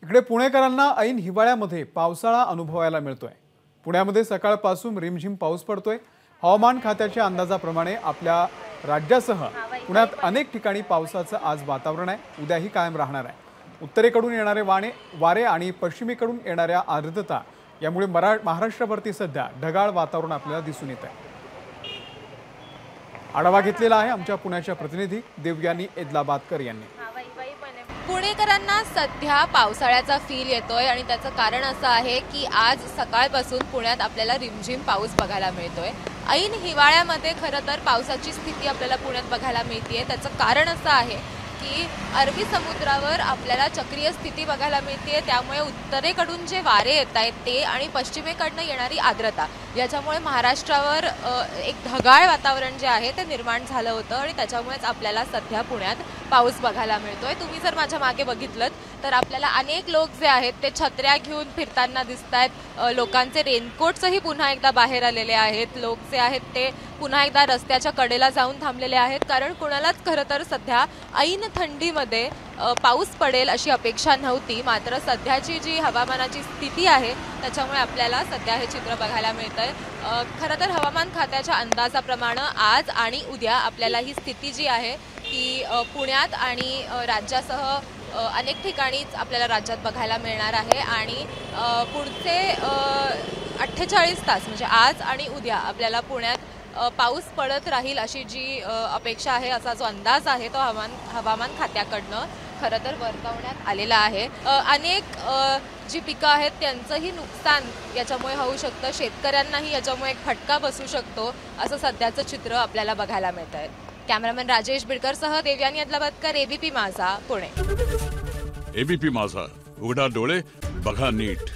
इकडे पुणेकरांना ऐन हिवाळ्यामध्ये पावसाळा अनुभवायला मिळतोय। पुण्यामध्ये सकाळपासून रिमझिम पाऊस पडतोय। हवामान खात्याच्या अंदाजाप्रमाणे आपल्या राज्यासह पुण्यात अनेक ठिकाणी पावसाचं आज वातावरण आहे। उद्याही कायम राहणार आहे। उत्तरेकडून येणारे वारे आणि पश्चिमेकडून येणाऱ्या आर्द्रता यामुळे महाराष्ट्रावरती सध्या ढगाळ वातावरण आपल्याला दिसून येत आहे। आढावा घेतलेला आहे आमच्या पुण्याच्या प्रतिनिधी देवयानी एदलाबादकर यांनी। पुणेकरांना सध्या पावसाळ्याचा फील येतोय आणि त्याचं कारण असं आहे की आज सकाळपासून पुण्यात आपल्याला रिमझिम पाऊस बघायला मिळतोय। ऐन हिवाळ्यामध्ये खरं तर पावसाची स्थिती आपल्याला पुण्यात बघायला मिळते। त्याचं कारण असं आहे की अरबी समुद्रावर आपल्याला चक्रीय स्थिती बघायला मिळते। त्यामुळे उत्तरेकडून जे वारे येत आहेत ते आणि पश्चिमेकडनं येणारी आर्द्रता याच्यामुळे महाराष्ट्रावर एक ढगाळ वातावरण जे आहे ते निर्माण झालं होतं आणि त्याच्यामुळेच आपल्याला सध्या पुण्यात पाऊस बघायला मिळतोय। तुम्ही जर माझ्या मागे बघितलं तर आपल्याला अनेक लोक जे आहेत ते छत्र्या घेऊन फिरताना दिसतायत। लोकांचे रेनकोट्सही पुन्हा एकदा बाहेर आलेले आहेत। लोक जे आहेत ते पुन्हा एकदा रस्त्याच्या कडेला जाऊन थांबलेले आहेत, कारण कुणालाच खरं तर सध्या ऐन थंडीमध्ये पाऊस पडेल अशी अपेक्षा नव्हती। मात्र सध्याची जी हवामानाची स्थिती आहे त्याच्यामुळे आपल्याला सध्या हे चित्र बघायला मिळतंय। खरं तर हवामान खात्याच्या अंदाजाप्रमाणे आज आणि उद्या आपल्याला ही स्थिती जी आहे ती पुण्यात आणि राज्यासह अनेक ठिकाणीच आपल्याला राज्यात बघायला मिळणार आहे। आणि पुढचे 48 तास म्हणजे आज आणि उद्या आपल्याला पुण्यात पाऊस पडत राहील अशी जी अपेक्षा आहे, असा जो अंदाज आहे तो हवामान खात्याकडनं खरं तर वर्तवण्यात आलेला आहे। अनेक जी पिकं आहेत त्यांचंही नुकसान याच्यामुळे होऊ शकतं। शेतकऱ्यांनाही याच्यामुळे एक फटका बसू शकतो असं सध्याचं चित्र आपल्याला बघायला मिळत आहे। कॅमेरामॅन राजेश बिडकरसह देवयानी एदलाबादकर, एबीपी माझा, पुणे। एबीपी माझा, उघडा डोळे बघा नीट।